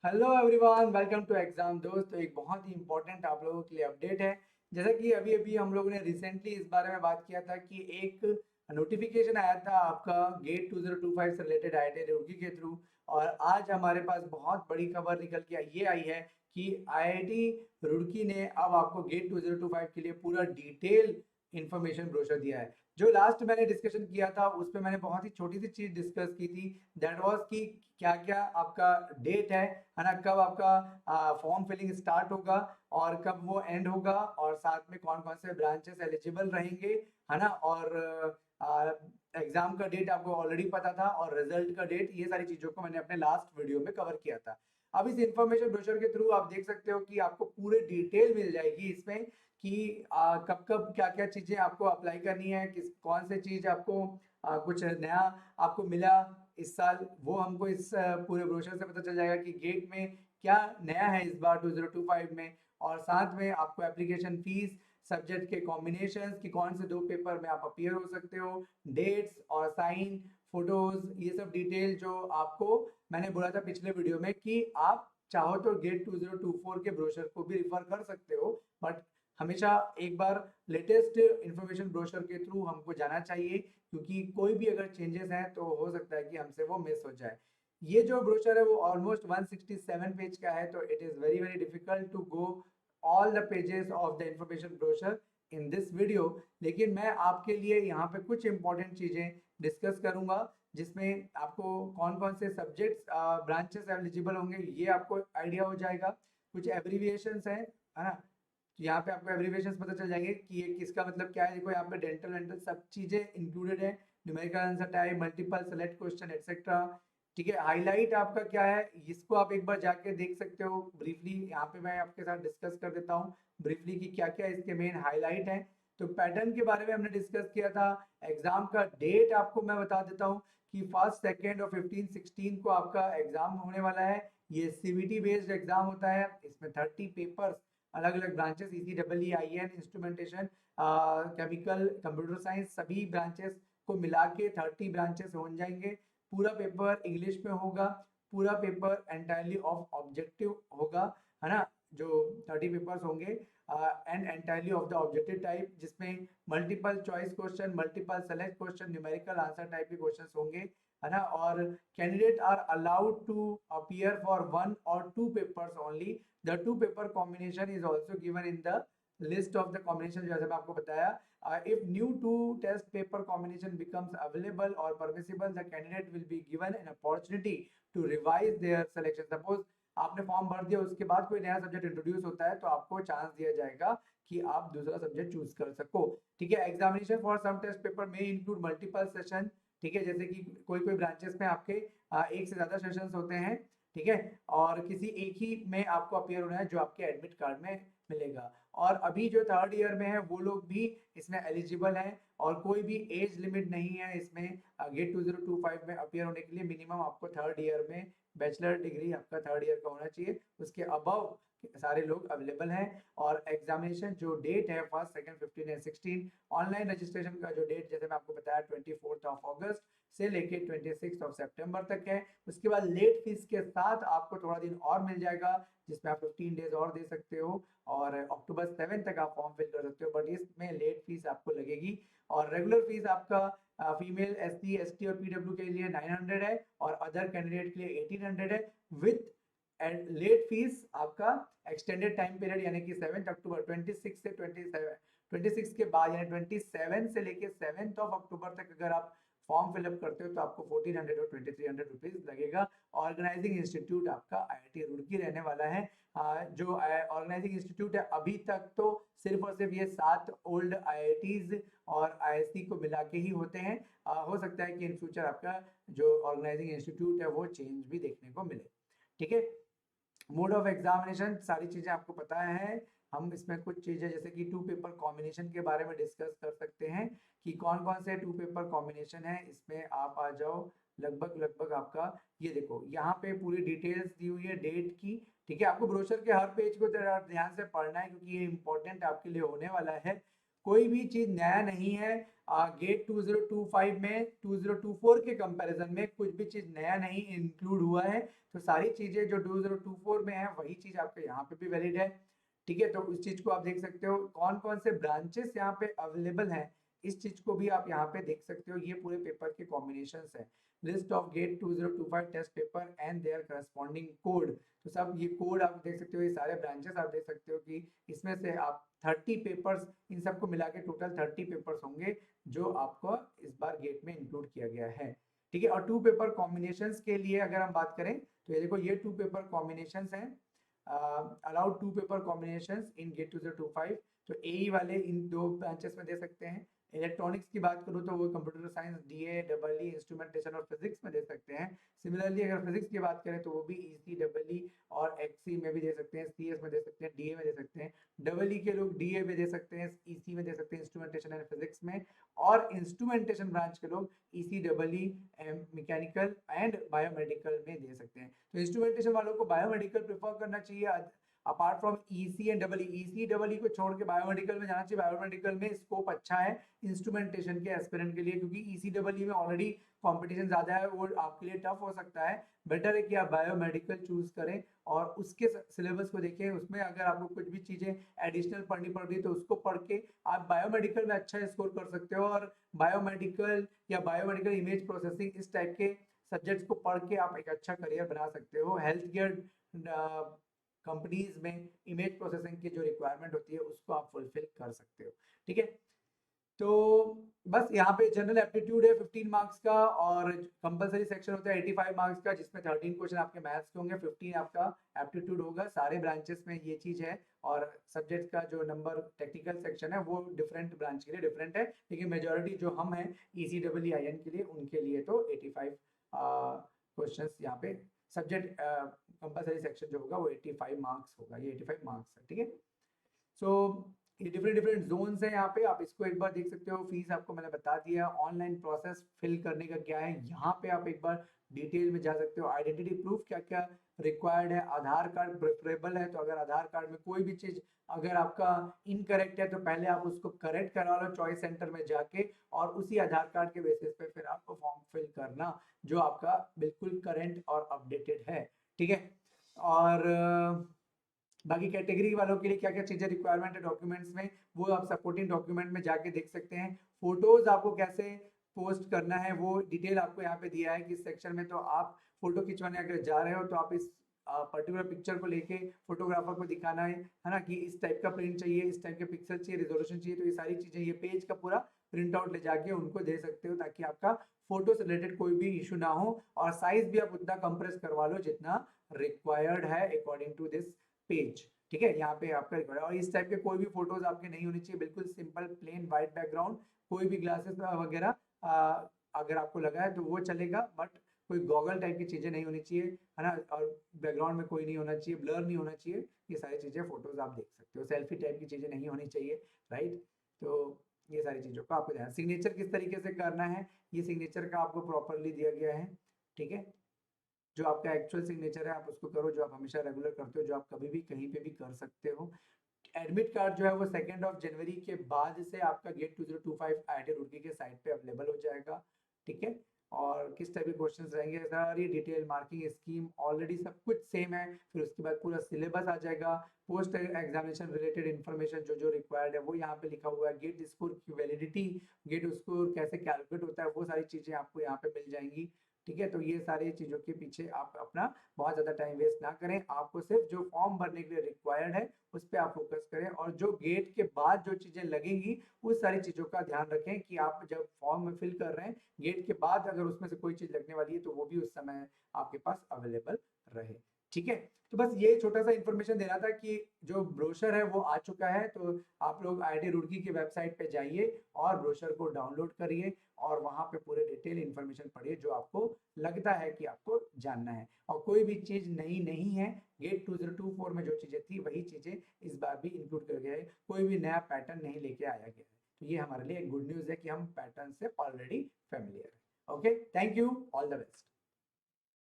Hello everyone, welcome to exam दोस्त। तो एक बहुत ही इंपॉर्टेंट आप लोगों के लिए अपडेट है। जैसा कि अभी अभी हम लोगों ने रिसेंटली इस बारे में बात किया था कि एक नोटिफिकेशन आया था आपका गेट 2025 से रिलेटेड आईआईटी रुड़की के थ्रू। और आज हमारे पास बहुत बड़ी खबर निकल के ये आई है कि आईआईटी रुड़की ने अब आपको गेट 2025 के लिए पूरा डिटेल इंफॉर्मेशन ब्रोशर दिया है। जो लास्ट मैंने डिस्कशन किया था उस पर मैंने बहुत ही छोटी सी चीज डिस्कस की थी। दैट वाज कि क्या क्या आपका डेट है ना, कब आपका फॉर्म फिलिंग स्टार्ट होगा और कब वो एंड होगा, और साथ में कौन कौन से ब्रांचेस एलिजिबल रहेंगे, है ना। और एग्जाम का डेट आपको ऑलरेडी पता था और रिजल्ट का डेट, ये सारी चीजों को मैंने अपने लास्ट वीडियो में कवर किया था। अब इस इंफॉर्मेशन ब्रोशर के थ्रू आप देख सकते हो कि आपको पूरे डिटेल मिल जाएगी इसमें कि कब कब क्या क्या चीजें आपको अप्लाई करनी है, किस कौन से चीज आपको कुछ नया आपको मिला इस साल, वो हमको इस पूरे ब्रोशर से पता चल जाएगा कि गेट में क्या नया है इस बार 2025 में। और साथ में आपको एप्लीकेशन फीस, सब्जेक्ट के कॉम्बिनेशंस कि कौन से दो पेपर में आप अपीयर हो सकते हो, डेट्स और साइन, फोटोज, ये सब डिटेल जो आपको मैंने बोला था पिछले वीडियो में कि आप चाहो तो गेट 2024 के ब्रोशर को भी रिफर कर सकते हो। बट हमेशा एक बार लेटेस्ट इंफॉर्मेशन ब्रोशर के थ्रू हमको जाना चाहिए, क्योंकि कोई भी अगर चेंजेस हैं तो हो सकता है कि हमसे वो मिस हो जाए। ये जो ब्रोशर है वो ऑलमोस्ट 167 पेज का है, तो it is very very difficult to go all the pages of the information brochure in this video. लेकिन मैं आपके लिए यहाँ पे कुछ इंपॉर्टेंट चीजें डिस्कस करूंगा, जिसमें आपको कौन कौन से सब्जेक्ट्स ब्रांचेस एलिजिबल होंगे ये आपको आइडिया हो जाएगा। कुछ एब्रीविएशंस हैं, है ना। यहाँ पे आपको एब्रीविएशंस पता चल जाएंगे कि ये किसका मतलब क्या है। देखो यहाँ पे डेंटल वेंटल सब चीजें इंक्लूडेड है, numerical answer type, multiple select question etcetera. ठीक है, हाईलाइट आपका क्या है इसको आप एक बार जाके देख सकते हो ब्रीफली। यहाँ पे मैं आपके साथ डिस्कस कर देता हूँ ब्रीफली कि क्या क्या इसके मेन हाईलाइट है। तो पैटर्न के बारे में हमने डिस्कस किया था। एग्जाम का डेट आपको मैं बता देता हूँ कि फर्स्ट सेकेंड और 15 16 को आपका एग्जाम होने वाला है। ये सीबीटी बेस्ड एग्जाम होता है, इसमें 30 पेपर्स, अलग अलग branches, ECEE, instrumentation, chemical, computer science, सभी ब्रांचेस को मिला के 30 ब्रांचेस हो जाएंगे। पूरा पेपर इंग्लिश में होगा, पूरा पेपर एंटायरली ऑफ ऑब्जेक्टिव होगा, है ना। जो 30 पेपर्स होंगे and entirely of the objective type, जिसमें multiple choice question, multiple select question, numerical answer type के क्वेश्चन होंगे, है ना। और candidate are allowed to appear for one और two papers only. The two paper combination is also given in the list of the combination, जैसे मैं आपको बताया। If new two test paper combination becomes available or permissible, the candidate will be given an opportunity to revise their selection. Suppose आपने form भर दिया, उसके बाद कोई नया सब्जेक्ट इंट्रोड्यूस होता है तो आपको चांस दिया जाएगा कि आप दूसरा सब्जेक्ट चूज कर सको। ठीक है, examination for some test paper में इंक्लूड मल्टीपल सेशन। ठीक है, जैसे कि कोई कोई ब्रांचेस में आपके एक से ज्यादा सेशंस होते हैं। ठीक है, और किसी एक ही में आपको अपियर होना है जो आपके एडमिट कार्ड में मिलेगा। और अभी जो थर्ड ईयर में है वो लोग भी इसमें एलिजिबल हैं, और कोई भी एज लिमिट नहीं है इसमें। गेट 2025 में अपियर होने के लिए मिनिमम आपको थर्ड ईयर में बैचलर डिग्री आपका थर्ड ईयर का होना चाहिए, उसके अबव सारे लोग अवेलेबल हैं। और एग्जामिनेशन जो डेट है first second 15 and 16, online registration का जो डेट जैसे मैं आपको बताया 24 से लेके 26 तक है। उसके बाद लेट फीस के साथ आपको थोड़ा दिन और मिल जाएगा, जिसमें आप 15 डेज और दे सकते हो, और अक्टूबर 7 तक आप फॉर्म फिल कर सकते हो, बट इसमें लेट फीस आपको लगेगी। और रेगुलर फीस आपका फीमेल SC ST और PW के लिए 900 है, और अदर कैंडिडेट के लिए 1800 है, विथ एंड लेट फीस आपका एक्सटेंडेड टाइम पीरियड, यानी कि 7 अक्टूबर 26 से 26 के बाद, यानी 27 से लेके 7 अक्टूबर तक अगर आप फॉर्म फिलअप करते हो तो आपको 1400 और 2300 रुपीज लगेगा। ऑर्गेनाइजिंग इंस्टीट्यूट आपका IIT रुड़की रहने वाला है। जो ऑर्गेनाइजिंग इंस्टीट्यूट है अभी तक तो सिर्फ और सिर्फ ये 7 ओल्ड IITs और ISC को मिला के ही होते हैं। हो सकता है कि इन फ्यूचर आपका जो ऑर्गेनाइजिंग इंस्टीट्यूट है वो चेंज भी देखने को मिले। ठीक है, मोड ऑफ एग्जामिनेशन सारी चीजें आपको पता है। हम इसमें कुछ चीजें जैसे कि टू पेपर कॉम्बिनेशन के बारे में डिस्कस कर सकते हैं कि कौन कौन से टू पेपर कॉम्बिनेशन है। इसमें आप आ जाओ, लगभग लगभग आपका ये देखो यहाँ पे पूरी डिटेल्स दी हुई है डेट की। ठीक है, आपको ब्रोशर के हर पेज को ध्यान से पढ़ना है क्योंकि ये इंपॉर्टेंट आपके लिए होने वाला है। कोई भी चीज नया नहीं है। गेट 2025 में 2024 के कंपैरिजन में कुछ भी चीज नया नहीं इंक्लूड हुआ है। तो सारी चीजें जो 2024 में है वही चीज आपके यहाँ पे भी वैलिड है। ठीक है, तो उस चीज को आप देख सकते हो, कौन कौन से ब्रांचेस यहाँ पे अवेलेबल हैं इस चीज को भी आप यहाँ पे देख सकते हो। ये पूरे पेपर के कॉम्बिनेशन है। List of GATE 2025 test paper and their corresponding code. तो सब ये कोड आप देख सकते हो, ये सारे ब्रांचेस आप देख सकते हो कि इसमें से आप 30 पेपर्स, इन सबको मिला के टोटल 30 पेपर्स होंगे जो आपको इस बार गेट में इंक्लूड किया गया है। ठीक है, और 2 पेपर कॉम्बिनेशंस के लिए अगर हम बात करें तो ये देखो, ये 2 पेपर कॉम्बिनेशंस हैं। अलाउड 2 पेपर कॉम्बिनेशंस इन गेट 2025। तो एई वाले इन 2 ब्रांचेस में दे सकते हैं। इलेक्ट्रॉनिक्स की बात करूँ तो वो computer science, DA, double E, instrumentation और फिजिक्स में दे सकते हैं। सिमिलरली अगर फिजिक्स की बात करें तो वो भी ईसी, डबल ई और एक्सी में भी दे सकते हैं, सीएस में दे सकते हैं, डीए में दे सकते हैं। डबल ई के लोग डीए में दे सकते हैं, ईसी में दे सकते हैं, इंस्ट्रूमेंटेशन एंड फिजिक्स में। और इंस्ट्रूमेंटेशन ब्रांच के लोग EC, double E, mechanical and biomedical में दे सकते हैं। तो इंस्ट्रूमेंटेशन वालों को बायोमेडिकल प्रेफर करना चाहिए apart from EC and double E. EC double E को छोड़ के बायोमेडिकल में जाना चाहिए। बायोमेडिकल में स्कोप अच्छा है इंस्ट्रूमेंटेशन के एस्पिरेंट के लिए, क्योंकि ईसी डबल ई में ऑलरेडी कंपटीशन ज्यादा है, वो आपके लिए टफ हो सकता है। बेटर है कि आप बायोमेडिकल चूज करें और उसके सिलेबस को देखें। उसमें अगर आपको कुछ भी चीजें एडिशनल पढ़नी पड़ रही है तो उसको पढ़ के आप बायोमेडिकल में अच्छा स्कोर कर सकते हो। और बायोमेडिकल या बायोमेडिकल इमेज प्रोसेसिंग, इस टाइप के सब्जेक्ट्स को पढ़ के आप एक अच्छा करियर बना सकते हो। हेल्थ केयर कंपनीज में इमेज प्रोसेसिंग की जो रिक्वायरमेंट होती है उसको आप फुलफिल कर सकते हो। ठीक है, तो बस यहाँ पे जनरल एप्टीट्यूड है 15 मार्क्स का, और कंपलसरी सेक्शन होता है 85 मार्क्स का, जिसमें 13 क्वेश्चन आपके मैथ्स के होंगे, 15 आपका एप्टीट्यूड होगा। सारे ब्रांचेस में ये चीज है। और सब्जेक्ट का जो नंबर टेक्निकल सेक्शन है वो डिफरेंट ब्रांच के लिए डिफरेंट है, लेकिन मेजोरिटी जो हम हैं ECEE के लिए, उनके लिए तो 85 क्वेश्चन यहाँ पे सब्जेक्ट कंपलसरी सेक्शन जो होगा वो 85 मार्क्स होगा। ये 85 मार्क्स है। ठीक है, सो ये डिफरेंट डिफरेंट जोन्स है यहाँ पे, आप इसको एक बार देख सकते हो। फीस आपको मैंने बता दिया। ऑनलाइन प्रोसेस फिल करने का क्या है, यहाँ पे आप एक बार डिटेल में जा सकते हो। आइडेंटिटी प्रूफ क्या क्या रिक्वायर्ड है, आधार कार्ड प्रेफरेबल है, तो अगर आधार कार्ड में कोई भी चीज अगर आपका इनकरेक्ट है तो पहले आप उसको करेक्ट करा लो चॉइस सेंटर में जाके, और उसी आधार कार्ड के बेसिस पे फिर आपको फॉर्म फिल करना जो आपका बिल्कुल करेंट और अपडेटेड है। ठीक है, और बाकी कैटेगरी वालों के लिए क्या क्या चीजें रिक्वायरमेंट है डॉक्यूमेंट्स में, वो आप सपोर्टिंग डॉक्यूमेंट में जाके देख सकते हैं। फोटोज आपको कैसे पोस्ट करना है वो डिटेल आपको यहाँ पे दिया है कि इस सेक्शन में। तो आप फोटो खिंचवाने अगर जा रहे हो तो आप इस पर्टिकुलर पिक्चर को लेके फोटोग्राफर को दिखाना है ना, कि इस टाइप का प्रिंट चाहिए, इस टाइप के पिक्सल चाहिए, रिजोल्यूशन चाहिए। तो ये सारी चीजें, ये पेज का पूरा प्रिंट आउट ले जाके उनको दे सकते हो, ताकि आपका फोटो से रिलेटेड कोई भी इशू ना हो। और साइज भी आप उतना कंप्रेस करवा लो जितना रिक्वायर्ड है अकॉर्डिंग टू दिस पेज। ठीक है, यहाँ पे आपका रिक्वायर्ड। और इस टाइप के कोई भी फोटोज आपके नहीं होनी चाहिए, बिल्कुल सिंपल प्लेन व्हाइट बैकग्राउंड। कोई भी ग्लासेस वगैरह अगर आपको लगा है तो वो चलेगा, बट कोई गॉगल टाइप की चीजें नहीं होनी चाहिए, है ना। और बैकग्राउंड में कोई नहीं होना चाहिए, ब्लर नहीं होना चाहिए। ये सारी चीजें फोटोज आप देख सकते हो। सेल्फी टाइप की चीजें नहीं होनी चाहिए, राइट। तो ये सारी चीजों का आपको ध्यान। सिग्नेचर किस तरीके से करना है, ये सिग्नेचर का आपको प्रॉपरली दिया गया है। ठीक है, जो आपका एक्चुअल सिग्नेचर है आप उसको करो, जो आप हमेशा रेगुलर करते हो, जो आप कभी भी कहीं पे भी कर सकते हो। एडमिट कार्ड जो है वो 2 जनवरी के बाद से आपका गेट 2025 IIT रुड़की के साइट पे अवेलेबल हो जाएगा। ठीक है, और किस टाइप के क्वेश्चंस रहेंगे, सारी डिटेल, मार्किंग स्कीम ऑलरेडी सब कुछ सेम है। फिर उसके बाद पूरा सिलेबस आ जाएगा। पोस्ट एग्जामिनेशन रिलेटेड इन्फॉर्मेशन जो जो रिक्वायर्ड है वो यहाँ पे लिखा हुआ है। गेट स्कोर की वैलिडिटी, गेट स्कोर कैसे कैलकुलेट होता है, वो सारी चीजें आपको यहाँ पे मिल जाएंगी। ठीक है, तो ये सारी चीजों के पीछे आप अपना बहुत ज्यादा टाइम वेस्ट ना करें। आपको सिर्फ जो फॉर्म भरने के लिए रिक्वायर्ड है उस पर आप फोकस करें, और जो गेट के बाद जो चीजें लगेंगी उस सारी चीजों का ध्यान रखें कि आप जब फॉर्म में फिल कर रहे हैं गेट के बाद अगर उसमें से कोई चीज लगने वाली है तो वो भी उस समय आपके पास अवेलेबल रहे। ठीक है, तो बस ये छोटा सा इन्फॉर्मेशन देना था कि जो ब्रोशर है वो आ चुका है। तो आप लोग IIT रुड़की की वेबसाइट पे जाइए और ब्रोशर को डाउनलोड करिए, और वहां पे पूरे डिटेल इन्फॉर्मेशन पढ़िए जो आपको लगता है कि आपको जानना है। और कोई भी चीज नई नहीं है, गेट 2024 में जो चीजें थी वही चीजें इस बार भी इंक्लूड कर गया है। कोई भी नया पैटर्न नहीं लेके आया गया है। तो ये हमारे लिए एक गुड न्यूज है कि हम पैटर्न से ऑलरेडी फेमिलियर है। Okay, thank you, all the best.